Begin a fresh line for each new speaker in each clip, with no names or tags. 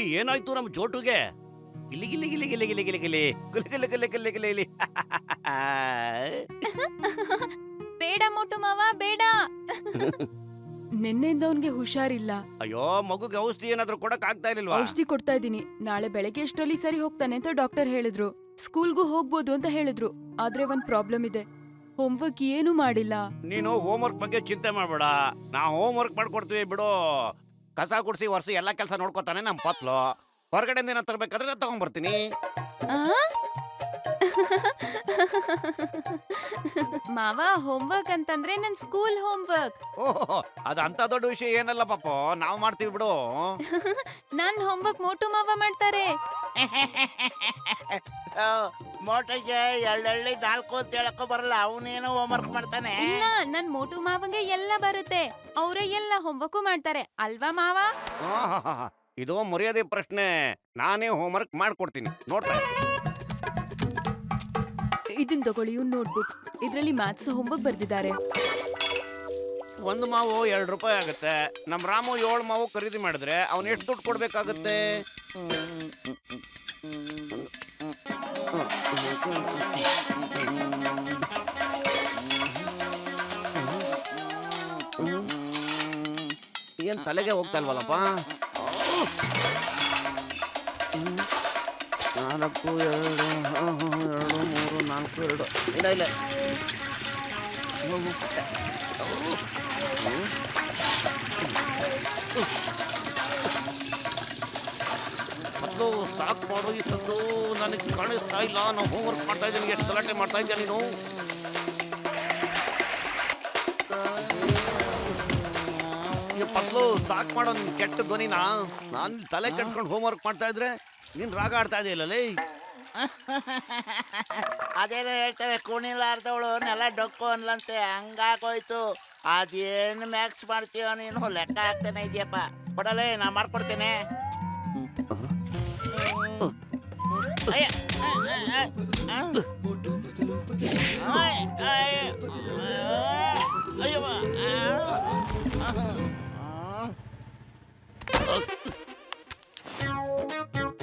ರೀ ಏನಾಯ್ತು ನಮ್ ಜೋಟುಗೆ? ಗಿಲಿ ಗಿಲಿ ಗಿಲಿ ಗಿಲಿ ಗಿಲಿ ಗಿಲಿ ಗಿಲಿ ಗುಲಿ ಗಿಲಿ ಗಿಲಿ ಗಿಲಿ ಗಿಲಿ ಗಿಲಿ.
ಬೇಡ ಮೋಟು ಮಾವ ಬೇಡ. ನಿನ್ನೆಯಿಂದ ಅವನ್ಗೆ ಹುಷಾರಿಲ್ಲ.
ಅಯ್ಯೋ, ಮಗುಗೆ ಔಷಧಿ ಏನಾದ್ರೂ ಕೊಡಕ್ ಆಗ್ತಾ ಇರ್ಲಿಲ್ವಾ?
ಔಷಧಿ ಕೊಡ್ತಾ ಇದೀನಿ. ನಾಳೆ ಬೆಳಗ್ಗೆ ಎಷ್ಟರಲ್ಲಿ ಸರಿ ಹೋಗ್ತಾನೆ ಅಂತ ಡಾಕ್ಟರ್ ಹೇಳಿದ್ರು. ಸ್ಕೂಲ್ಗೂ ಹೋಗ್ಬೋದು ಅಂತ ಹೇಳಿದ್ರು. ಆದ್ರೆ ಒಂದ್ ಪ್ರಾಬ್ಲಮ್ ಇದೆ, ಹೋಮ್ವರ್ಕ್ ಏನು ಮಾಡಿಲ್ಲ.
ನೀನು ಹೋಮ್ವರ್ಕ್ ಬಗ್ಗೆ ಚಿಂತೆ ಮಾಡ್ಬೇಡ, ನಾವು ಹೋಮ್ವರ್ಕ್ ಮಾಡ್ಕೊಡ್ತೀವಿ ಬಿಡು. ಕಸ ಗುಡ್ಸಿ ವರ್ಷ ಎಲ್ಲಾ ಕೆಲಸ ನೋಡ್ಕೊತಾನೆ ನಮ್ ಪತ್ಲು. ಹೊರಗಡೆಯಿಂದ ಏನ ತರ್ಬೇಕಾದ್ರೆ ನಾನು ತಗೊಂಡ್ಬರ್ತೀನಿ.
ಆ? ಮಾವ, ಹೋಮ್ವರ್ಕ್ ಅಂತಂದ್ರೆ ನನ್ ಸ್ಕೂಲ್ ಹೋಮ್ವರ್ಕ್.
ಓಹೋ, ಅದು ಅಂತ ದೊಡ್ಡ ವಿಷಯ ಏನಲ್ಲ ಪಾಪು, ನಾವು ಮಾಡ್ತೀವಿ ಬಿಡು.
ನನ್ ಹೋಮ್ವರ್ಕ್ ಮೋಟು ಮಾವ ಮಾಡ್ತಾರೆ.
ಮೋಟಗೆ ಎಳ್ಳೆಳ್ಳಿ 4 ಅಂತ ಹೇಳಕ್ಕೂ ಬರಲ್ಲ, ಅವನೇನೋ ಹೋಮ್ವರ್ಕ್ ಮಾಡ್ತಾನೆ.
ಇಲ್ಲ, ನನ್ ಮೋಟು ಮಾವಂಗೆ ಎಲ್ಲ ಬರುತ್ತೆ. ಅವರೇ ಎಲ್ಲ ಹೋಮ್ವರ್ಕು ಮಾಡ್ತಾರೆ ಅಲ್ವಾ ಮಾವ?
ಆಹಾಹಾಹಾ, ಇದು ಮರ್ಯಾದೆ ಪ್ರಶ್ನೆ. ನಾನೇ ಹೋಮ್ವರ್ಕ್ ಮಾಡ್ಕೊಡ್ತೀನಿ, ನೋಡ್ತಾ ಇರು.
ಇದನ್ ತಗೊಳ್ಳಿ, ಇವ್ನ್ ನೋಟ್ಬುಕ್. ಇದ್ರಲ್ಲಿ ಮ್ಯಾಥ್ಸ್ ಹೋಮ್ವರ್ಕ್ ಬರ್ದಿದ್ದಾರೆ.
ಒಂದು ಮಾವು 2 ರೂಪಾಯಿ ಆಗುತ್ತೆ. ನಮ್ ರಾಮು 7 ಮಾವು ಖರೀದಿ ಮಾಡಿದ್ರೆ ಅವ್ನು ಎಷ್ಟು ದುಡ್ಡು ಕೊಡ್ಬೇಕಾಗುತ್ತೆ? ಏನ್ ತಲೆಗೆ ಹೋಗ್ತಾ ಇಲ್ವಲ್ಲಪ್ಪ? 4 2 2 3 4 2 ಇಲ್ಲ ಇಲ್ಲ. ಮೊದಲು ಸಾಕು ಮಾಡು ಈ ಸದ್ದು, ನನಗೆ ಕಾಣಿಸ್ತಾ ಇಲ್ಲ. ನಾವು ಹೋಮ್ವರ್ಕ್ ಮಾಡ್ತಾ ಇದ್ದೀನಿ, ಎಷ್ಟು ಗಲಾಟೆ ಮಾಡ್ತಾ ಇದ್ಯಾ ನೀನು? ಮೊದಲು ಸಾಕು ಮಾಡೋ ನಿನ್ ಕೆಟ್ಟ ಧ್ವನಿನ. ನಾನು ತಲೆ ಕೆಡ್ಸ್ಕೊಂಡು ಹೋಮ್ವರ್ಕ್ ಮಾಡ್ತಾ ಇದ್ರೆ ನೀನ್ ರಾಗ ಆಡ್ತಾ ಇದೆಯಲ್ಲೇ.
ಅದೇನೋ ಹೇಳ್ತಾರೆ, ಕುಣಿಲಾರ್ದವಳು ನೆಲ ಡೊಕ್ಕು ಅನ್ಲಂತೆ, ಹಂಗಾಗೋಯ್ತು. ಅದೇನು ಮ್ಯಾಕ್ಸ್ ಮಾಡ್ತೀಯೋ ನೀನು, ಲೆಕ್ಕ ಹಾಕ್ತಾನೆ ಇದೆಯಪ್ಪ. ಕೊಡಲೇ, ನಾ ಮಾಡ್ಕೊಡ್ತೇನೆ. ಅಯ್ಯ, ಅಯ್ಯವ್ವ.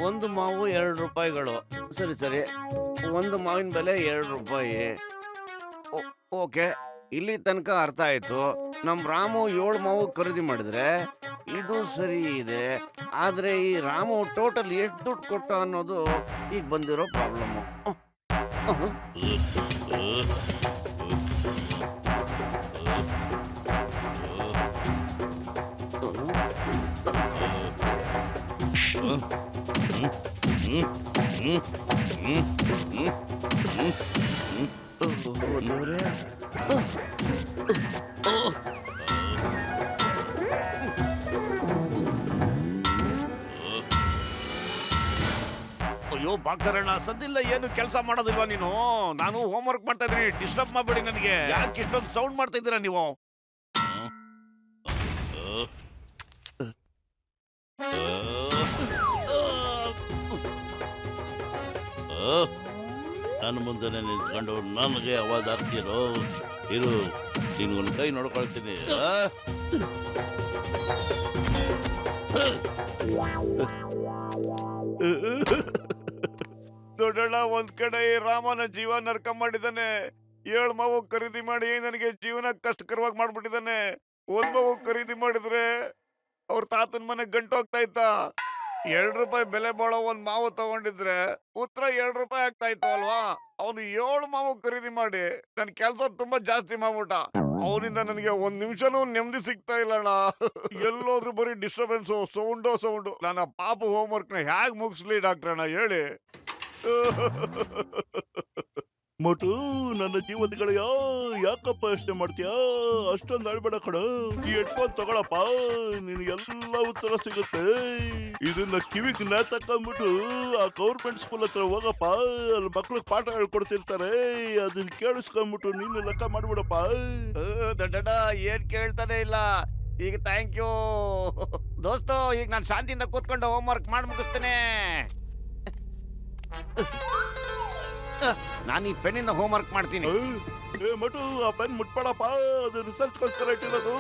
ಒಂದು ಮಾವು 2 ರೂಪಾಯಿಗಳು. ಸರಿ ಸರಿ, ಒಂದು ಮಾವಿನ ಬೆಲೆ 2 ರೂಪಾಯಿ. ಓಕೆ, ಇಲ್ಲಿ ತನಕ ಅರ್ಥ ಆಯ್ತು. ನಮ್ ರಾಮು 7 ಮಾವು ಖರೀದಿ ಮಾಡಿದ್ರೆ ಇದು ಸರಿ ಇದೆ. ಆದ್ರೆ ಈ ರಾಮು ಟೋಟಲ್ ಎಷ್ಟು ದುಡ್ಡು ಕೊಟ್ಟ ಅನ್ನೋದು ಈಗ ಬಂದಿರೋ ಪ್ರಾಬ್ಲಮ್ಮು. ಅಯ್ಯೋ ಬಾಕ್ಸರಣ್ಣ, ಸದ್ದಿಲ್ಲ, ಏನು ಕೆಲಸ ಮಾಡೋದಿಲ್ವಾ ನೀನು? ನಾನು ಹೋಮ್ವರ್ಕ್ ಮಾಡ್ತಾ ಇದ್ದೀನಿ, ಡಿಸ್ಟರ್ಬ್ ಮಾಡ್ಬೇಡಿ ನನಗೆ. ಯಾಕೆ ಇಷ್ಟೊಂದು ಸೌಂಡ್ ಮಾಡ್ತಾ ಇದ್ದೀರಾ ನೀವು?
ನನ್ನ ಮುಂದೆ ನಿಂತ್ಕೊಂಡು ನನಗೆ ಅವಾಜ್ ಆಗ್ತಿರೋ? ಇರು, ನಿನ್ಗೊಂದು ಕೈ ನೋಡ್ಕೊಳ್ತೀನಿ.
ದೊಡ್ಡಣ್ಣ, ಒಂದ್ ಕಡೆ ಈ ರಾಮನ ಜೀವ ನರ್ಕ ಮಾಡಿದಾನೆ. 7 ಮಾವು ಖರೀದಿ ಮಾಡಿ ನನಗೆ ಜೀವನ ಕಷ್ಟಕರವಾಗಿ ಮಾಡ್ಬಿಟ್ಟಿದ್ದಾನೆ. 1 ಮಾವು ಖರೀದಿ ಮಾಡಿದ್ರೆ ಅವ್ರ ತಾತನ ಮನೆ ಗಂಟು ಹೋಗ್ತಾ ಇತ್ತ. 2 ರೂಪಾಯಿ ಬೆಲೆ ಬಾಳೋ 1 ಮಾವು ತಗೊಂಡಿದ್ರೆ ಉತ್ತರ 2 ರೂಪಾಯಿ ಆಗ್ತಾ ಇತ್ತು ಅಲ್ವಾ? ಅವನು 7 ಮಾವು ಖರೀದಿ ಮಾಡಿ ನನ್ ಕೆಲಸ ತುಂಬಾ ಜಾಸ್ತಿ ಮಾಡ್ಬಿಟ್ಟ. ಅವನಿಂದ ನನಗೆ 1 ನಿಮಿಷನೂ ನೆಮ್ಮದಿ ಸಿಗ್ತಾ ಇಲ್ಲ ಅಣ್ಣ. ಎಲ್ಲೋದ್ರು ಬರೀ ಡಿಸ್ಟರ್ಬೆನ್ಸು, ಸೌಂಡು. ನನ್ನ ಪಾಪ ಹೋಮ್ವರ್ಕ್ ನ ಹೇಗ್ ಮುಗಿಸ್ಲಿ ಡಾಕ್ಟರ್ ಅಣ್ಣ ಹೇಳಿ?
ಮೋಟು, ನನ್ನ ಜೀವನಗಳ ಯಾಕಪ್ಪ ಯೋಚನೆ ಮಾಡ್ತೀಯಾ? ಅಷ್ಟೊಂದು ಅಳ್ಬೇಡ ಕಣ. ಈ ಹೆಡ್ಫೋನ್ ತಗೊಳಪ್ಪ, ನಿನಗೆಲ್ಲ ಉತ್ತರ ಸಿಗುತ್ತೆ. ಇದನ್ನ ಕಿವಿಗೆ ತಕೊಂಡ್ಬಿಟ್ಟು ಆ ಗೌರ್ಮೆಂಟ್ ಸ್ಕೂಲ್ ಹತ್ರ ಹೋಗಪ್ಪ, ಅಲ್ಲಿ ಮಕ್ಳಿಗೆ ಪಾಠ ಹೇಳ್ಕೊಡ್ತಿರ್ತಾರೆ. ಅದನ್ನ ಕೇಳಿಸ್ಕೊಂಡ್ಬಿಟ್ಟು ನೀನು ಲೆಕ್ಕ ಮಾಡ್ಬಿಡಪ್ಪ.
ದೊಡ್ಡಣ್ಣ ಏನ್ ಕೇಳ್ತಾನೆ ಇಲ್ಲ. ಈಗ ಥ್ಯಾಂಕ್ ಯು ದೋಸ್ತು. ಈಗ ನಾನು ಶಾಂತಿಯಿಂದ ಕೂತ್ಕೊಂಡು ಹೋಮ್ವರ್ಕ್ ಮಾಡಿ ಮುಗಿಸ್ತೇನೆ. ನಾನು ಈ ಪೆನ್ನಿಂದ ಹೋಮ್ವರ್ಕ್ ಮಾಡ್ತೀನಿ.
ಏ ಮಟು ಆ ಪೆನ್ ಮುಟ್ಬೇಡಪ್ಪ, ಅದು ರಿಸರ್ಚ್ಗೋಸ್ಕರ ಇಟ್ಟಿರೋದು.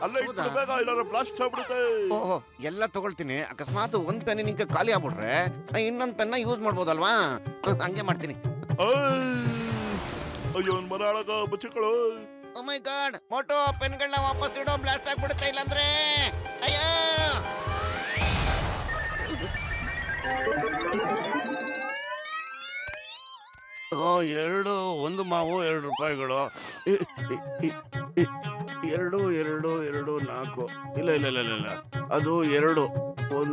ಅಲ್ಲೇ ಇಟ್ಟು ಬೇಗ ಏನಾದ್ರು ಬ್ಲಾಸ್ಟ್ ಆಗ್ಬಿಡುತ್ತೆ.
ಓಹೋ, ಎಲ್ಲ ತಗೊಳ್ತೀನಿ. ಅಕಸ್ಮಾತ್ ಒಂದ್ ಪೆನ್ ನಿಂಗೆ ಖಾಲಿ ಆಗ್ಬಿಟ್ರೆ ಇನ್ನೊಂದ್ ಪೆನ್ನ ಯೂಸ್ ಮಾಡ್ಬೋದಲ್ವಾ? ಹಂಗೆ ಮಾಡ್ತೀನಿ.
ಅಯ್ಯೋ ಮರ ಅಳಗ ಬಚ್ಚಿಗಳು.
ಓ ಮೈ ಗಾಡ್, ಮೋಟೋ ಪೆನ್ಗಳನ್ನ ವಾಪಸ್ ಇಡೋ, ಬ್ಲಾಸ್ಟ್ ಆಗ್ಬಿಡುತ್ತೆ ಇಲ್ಲಾಂದ್ರೆ. ಅಯ್ಯೋ
ಎರಡು, ಒಂದು ಮಾವು 2 ರೂಪಾಯಿಗಳು. 2 2 2 4. ಇಲ್ಲ ಇಲ್ಲ ಇಲ್ಲ ಇಲ್ಲ ಇಲ್ಲ, ಅದು 2 1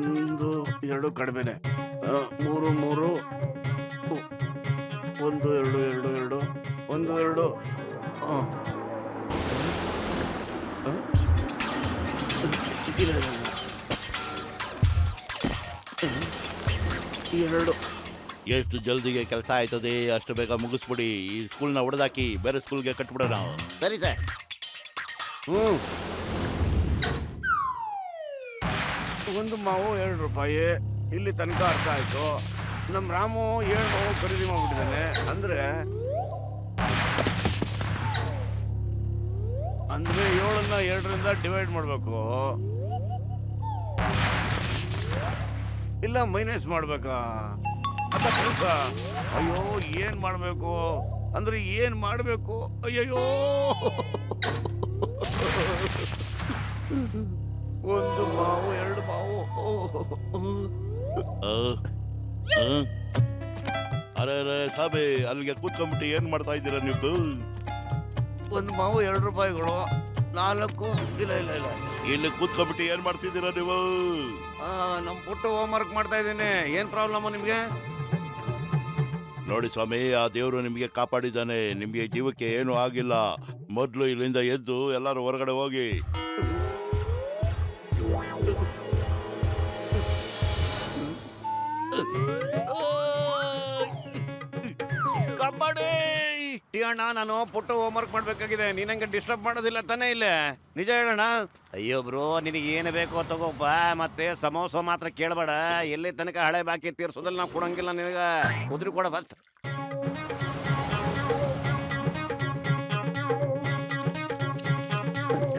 2 ಕಡಿಮೆನೆ. 3 3 1 2 2 2 1 2. ಇಲ್ಲ ಇಲ್ಲ ಇಲ್ಲ, 2.
ಎಷ್ಟು ಜಲ್ದಿಗೆ ಕೆಲಸ ಆಯ್ತದೆ ಅಷ್ಟು ಬೇಗ ಮುಗಿಸ್ಬಿಡಿ. ಈ ಸ್ಕೂಲ್ನ ಹೊಡೆದಾಕಿ ಬೇರೆ ಸ್ಕೂಲ್ಗೆ ಕಟ್ಬಿಡೋಣ.
ಸರಿ ಸರ್.
ಒಂದು ಮಾವು 2 ರೂಪಾಯಿ. ಇಲ್ಲಿ ತನಕ ಅರ್ಥ ಆಯ್ತು. ನಮ್ಮ ರಾಮು 7 ಮಾವು ಖರೀದಿ ಮಾಡ್ಬಿಟ್ಟಿದ್ದಾನೆ. ಅಂದ್ರೆ 7ನ್ನ 2ರಿಂದ ಡಿವೈಡ್ ಮಾಡ್ಬೇಕು, ಇಲ್ಲ ಮೈನಸ್ ಮಾಡ್ಬೇಕಾ ಅದ ಕೆಲಸ. ಅಯ್ಯೋ ಏನ್ ಮಾಡ್ಬೇಕು ಅಂದ್ರೆ ಏನ್ ಮಾಡ್ಬೇಕು? ಅಯ್ಯಯ್ಯೋ, 1 ಮಾವು 2 ಮಾವು.
ಅರೆ ಅರೆ ಸಾಬೆ, ಅಲ್ಲಿಗೆ ಕೂತ್ಕೊಂಡ್ಬಿಟ್ಟು ಏನ್ ಮಾಡ್ತಾ ಇದ್ದೀರಾ ನೀವು?
1 ಮಾವು 2 ರೂಪಾಯಿಗಳು. 4. ಇಲ್ಲ ಇಲ್ಲ ಇಲ್ಲ,
ಇಲ್ಲಿ ಕೂತ್ಕೊಂಡ್ಬಿಟ್ಟು ಏನ್ ಮಾಡ್ತಿದ್ದೀರಾ ನೀವು?
ನಮ್ ಪುಟ್ಟು ಹೋಮ್ ವರ್ಕ್ ಮಾಡ್ತಾ ಇದ್ದೀನಿ. ಏನ್ ಪ್ರಾಬ್ಲಮ್ ನಿಮ್ಗೆ?
ನೋಡಿ ಸ್ವಾಮಿ, ಆ ದೇವರು ನಿಮಗೆ ಕಾಪಾಡಿದ್ದಾನೆ. ನಿಮಗೆ ಜೀವಕ್ಕೆ ಏನು ಆಗಿಲ್ಲ. ಮೊದಲು ಇಲ್ಲಿಂದ ಎದ್ದು ಎಲ್ಲರೂ ಹೊರಗಡೆ ಹೋಗಿ.
ಕಬಡ್ಡಿ ಅಣ್ಣ, ನಾನು ಪುಟ್ಟು ಹೋಮ್ ವರ್ಕ್ ಮಾಡ್ಬೇಕಾಗಿದೆ. ನೀನಂಗೆ ಡಿಸ್ಟರ್ಬ್ ಮಾಡೋದಿಲ್ಲ ತಾನೇ? ಇಲ್ಲೇ ನಿಜ ಹೇಳೋಣ.
ಅಯ್ಯೋ ಬ್ರೋ, ನಿನಗೆ ಏನು ಬೇಕೋ ತಗೋಪ್ಪ. ಮತ್ತೆ ಸಮೋಸ ಮಾತ್ರ ಕೇಳಬೇಡ. ಎಲ್ಲಿ ತನಕ ಹಳೆ ಬಾಕಿ ತೀರ್ಸೋದಲ್ಲಿ ನಾವು ಕೊಡಂಗಿಲ್ಲ ನಿನಗ. ಉದ್ರಿ ಕೊಡ ಫಸ್ಟ್.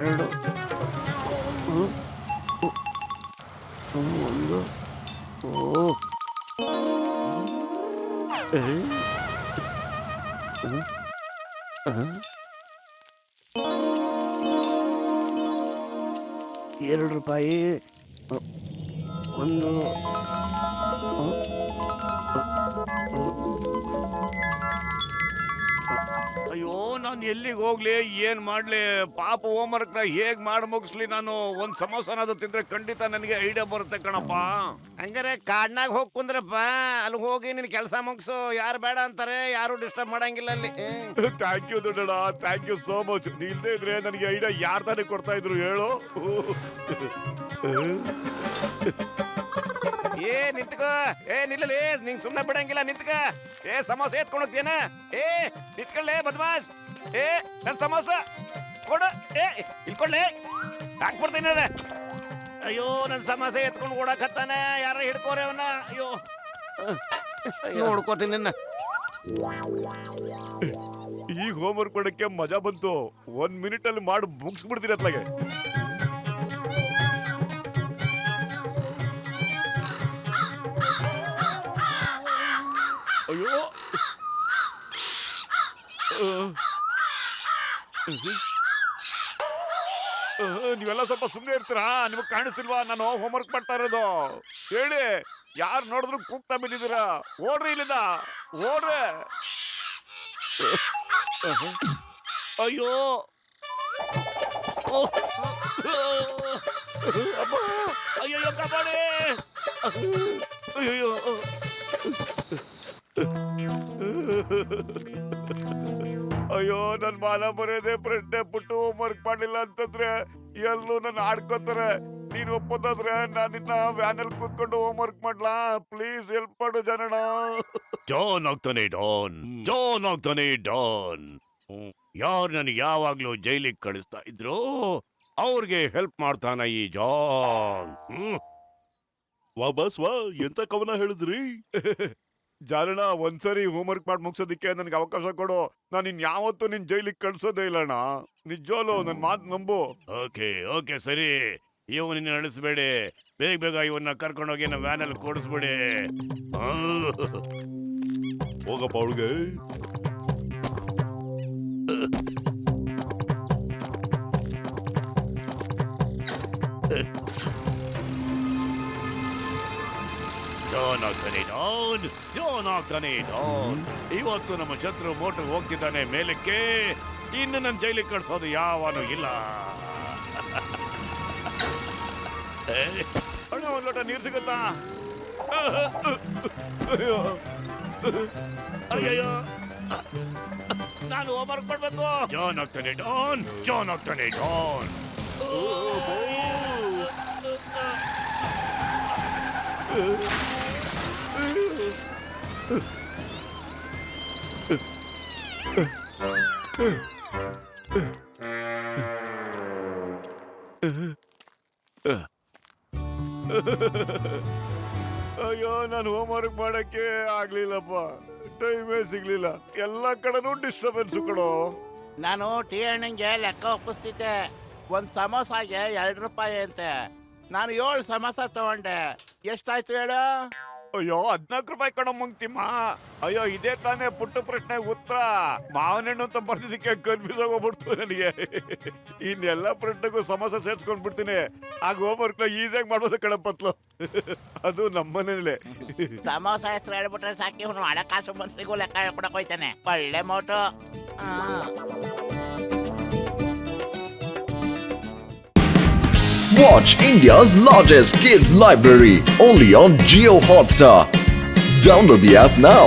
ಎರಡು, ಒಂದು. ಓ ಎರಡು ರೂಪಾಯಿ. ಒಂದು ಅಯ್ಯೋ, ನಾನು ಎಲ್ಲಿಗೆ ಹೋಗ್ಲಿ, ಏನ್ ಮಾಡ್ಲಿ? ಪಾಪ ಹೋಮ್ ವರ್ಕ್ ನ ಹೇಗ್ ಮಾಡಿ ಮುಗಿಸ್ಲಿ? ನಾನು ಒಂದ್ ಸಮೋಸನಾದ್ರು ತಿಂದ್ರೆ ಖಂಡಿತ ನನಗೆ ಐಡಿಯಾ ಬರುತ್ತೆ ಕಣಪ್ಪ.
ಹಂಗಾರೆ ಕಾಡ್ನಾಗ ಹೋಗಿ ಕುಂದ್ರಪ್ಪ. ಅಲ್ಲಿ ಹೋಗಿ ನಿನ್ ಕೆಲಸ ಮುಗಿಸು. ಯಾರು ಬೇಡ ಅಂತಾರೆ, ಯಾರು ಡಿಸ್ಟರ್ಬ್ ಮಾಡಂಗಿಲ್ಲ ಅಲ್ಲಿ.
ಥ್ಯಾಂಕ್ ಯು ದೊಡ್ಡಣ್ಣ, ಥ್ಯಾಂಕ್ ಯು ಸೋ ಮಚ್. ನೀ ಇಲ್ಲದೆ ಇದ್ರೆ ನನಗೆ ಐಡಿಯಾ ಯಾರು ತಾನೇ ಕೊಡ್ತಾ ಇದ್ರು ಹೇಳು?
ಏ ನಿಂತ್ಕೋ, ಏ ನಿಲ್ಲಲಿ, ನಿಂಗ್ ಸುಮ್ನೆ ಬಿಡಂಗಿಲ್ಲ. ನಿಂತ್ಕ. ಏ ಸಮೋಸ ಎತ್ಕೊಂಡು ಹೋಗ್ತೇನ? ಏ ನಿಂತ್ಕೊಳ್ಳೆ ಬದ್ಮಾಸ್. ಏ ನನ್ ಸಮೋಸ ಕೊಡು. ಏ ಇಲ್ಕೊಳ್ಳೆ, ಹಾಕ್ಬಿಡ್ತೀನಿ ಅದ. ಅಯ್ಯೋ, ನನ್ ಸಮೋಸ ಎತ್ಕೊಂಡು ಓಡಾಕತ್ತಾನೆ. ಯಾರ ಹಿಡ್ಕೋರೆ ಅವನ. ಅಯ್ಯೋ, ನೋಡ್ಕೋತೀನಿ ನಿನ್ನ.
ಈಗ ಹೋಮ್ ವರ್ಕ್ ಮಾಡಕ್ಕೆ ಮಜಾ ಬಂತು. 1 ಮಿನಿಟ್ ಅಲ್ಲಿ ಮಾಡಿ ಮುಗಿಸ್ಬಿಡ್ತೀನಿ ಅತ್ಲಾಗೆ. ಅಯ್ಯೋ, ನೀವೆಲ್ಲ ಸ್ವಲ್ಪ ಸುಮ್ಮನೆ ಇರ್ತೀರಾ? ನಿಮಗ್ ಕಾಣಿಸ್ತಿಲ್ವಾ ನಾನು ಹೋಮ್ ವರ್ಕ್ ಮಾಡ್ತಾ ಇರೋದು? ಹೇಳಿ, ಯಾರು ನೋಡಿದ್ರು ಕೂಗ್ತಾ ಬಿದ್ದಿದ್ದೀರಾ? ಓಡ್ರಿ ಇಲ್ಲಿಂದ, ಓಡ್ರಿ. ಅಯ್ಯೋ, ಅಮ್ಮ, ಅಯ್ಯಯ್ಯೋ ಕಬಡ್ಡಿ. ಅಯ್ಯಯ್ಯೋ, ಅಯ್ಯೋ, ನನ್ ಮಾನ ಬರೆಯದೆ ಪ್ರಶ್ನೆ ಪುಟ್ಟು ಹೋಮ್ ವರ್ಕ್ ಮಾಡಿಲ್ಲ ಅಂತಂದ್ರೆ ಎಲ್ಲರೂ ನನ್ನ ಆಡ್ಕೋತಾರೆ. ನೀನ್ ಒಪ್ಪೋದಾದ್ರೆ ನಾನು ನಿನ್ನ ವ್ಯಾನಲ್ಲಿ ಕೂತ್ಕೊಂಡು ಹೋಮ್ ವರ್ಕ್ ಮಾಡ್ಲಾ? ಪ್ಲೀಸ್ ಹೆಲ್ಪ್ ಮಾಡು ಜನಣ.
ಡಾನ್ ಆಗ್ತಾನೆ ಡಾನ್, ಡಾನ್ ಆಗ್ತಾನೆ ಡಾನ್. ಯಾರು ನನಗೆ ಯಾವಾಗ್ಲೂ ಜೈಲಿಗೆ ಕಳಿಸ್ತಾ ಇದ್ರು ಅವ್ರಿಗೆ ಹೆಲ್ಪ್ ಮಾಡ್ತಾನ ಈ ಜಾನ್.
ವಾ ಬಸ್ ವಾ, ಎಂತ ಕವನ ಹೇಳಿದ್ರಿ?
ಜಾಲಣ್ಣ ಒಂದ್ಸರಿ ಹೋಮ್ವರ್ಕ್ ಮಾಡಿ ಮುಗ್ಸೋದಿಕ್ಕೆ ನನ್ಗೆ ಅವಕಾಶ ಕೊಡು. ನಾನು ಇನ್ಯಾವತ್ತೂ ನಿನ್ ಜೈಲಿಗೆ ಕಳ್ಸೋದೇ ಇಲ್ಲಣ್ಣ. ನಿಜವಾಗ್ಲು ನನ್ ಮಾತು ನಂಬು.
ಓಕೆ ಓಕೆ ಸರಿ, ಇವನ್ನ ನಡೆಸಬೇಡಿ. ಬೇಗ ಬೇಗ ಇವನ್ನ ಕರ್ಕೊಂಡೋಗಿ ನಮ್ಮ ವ್ಯಾನಲ್ಲಿ ಕೂಡಿಸ್ಬಿಡಿ.
ಹೋಗಪ್ಪ ಅವಳಿಗೆ.
ಜಾನ್ ಆಗ್ತಾನೆ ಡಾನ್, ಜಾನ್ ಆಗ್ತಾನೆ ಡಾನ್. ಇವತ್ತು ನಮ್ಮ ಶತ್ರು ಮೋಟು ಹೋಗ್ತಿದ್ದಾನೆ ಮೇಲಕ್ಕೆ. ಇನ್ನು ನನ್ನ ಜೈಲಿಗೆ ಕಳ್ಸೋದು ಯಾವನೂ ಇಲ್ಲ.
ಅಣ್ಣ ಒಂದ್ ಲೋಟ ನೀರು ಸಿಗುತ್ತಾ?
ಅಯ್ಯಯ್ಯೋ, ನಾನು ಹೋಮ್ವರ್ಕ್ ಮಾಡ್ಬೇಕು. ಜಾನ್ ಆಗ್ತಾನೆ ಡಾನ್, ಜಾನ್ ಆಗ್ತಾನೆ ಡಾನ್.
ಅಯ್ಯೋ, ನಾನು ಹೋಮ್ವರ್ಕ್ ಮಾಡಕ್ಕೆ ಆಗ್ಲಿಲ್ಲಪ್ಪ. ಟೈಮೇ ಸಿಗ್ಲಿಲ್ಲ. ಎಲ್ಲಾ ಕಡೆನೂ ಡಿಸ್ಟರ್ಬೆನ್ಸ್ ಕೊಡೋ.
ನಾನು ಟೀ ಹಣ್ಣಿಗೆ ಲೆಕ್ಕ ಒಪ್ಪಿಸ್ತಿದ್ದೆ. ಒಂದು ಸಮೋಸಾಗೆ 2 ರೂಪಾಯಿ ಅಂತೆ. ನಾನು 7 ಸಮೋಸ ತಗೊಂಡೆ. ಎಷ್ಟಾಯ್ತು ಹೇಳು?
ಅಯ್ಯೋ, 14 ರೂಪಾಯಿ ಕಣೋ ಮಂಗ್ತಿಮ್ಮ. ಅಯ್ಯೋ, ಇದೇ ತಾನೇ ಪುಟ್ಟ ಪ್ರಶ್ನೆ ಉತ್ತರ. ಮಾವಿನ ಹಣ್ಣು ಅಂತ ಬರ್ದಿದ್ದಕ್ಕೆ ಕನ್ಫ್ಯೂಸ್ ಆಗೋಗ್ಬಿಡ್ತು ನನಗೆ. ಇನ್ನೆಲ್ಲ ಪ್ರಶ್ನೆಗೂ ಸಮಸ್ಯೆ ಸೇರ್ಸ್ಕೊಂಡ್ ಬಿಡ್ತೀನಿ. ಆಗ ಹೋಮ್ವರ್ಕ್ ಈಸಿಯಾಗಿ ಮಾಡ್ಬೋದು ಕಣಪ್ಪತ್ಲು. ಅದು ನಮ್ಮನೇಲೆ.
ಸಮೋಸ ಹೆಸರು ಹೇಳ್ಬಿಟ್ರೆ ಸಾಕಿ, ಇವನು ಹಣಕಾಸು ಮಂತ್ರಿಗೂ ಲೆಕ್ಕ ಹೇಳ್ಕೊಡಕ್ ಹೋಯ್ತಾನೆ. ಒಳ್ಳೆ ಮೋಟು.
Watch India's largest kids library only on Jio Hotstar. Download the app now.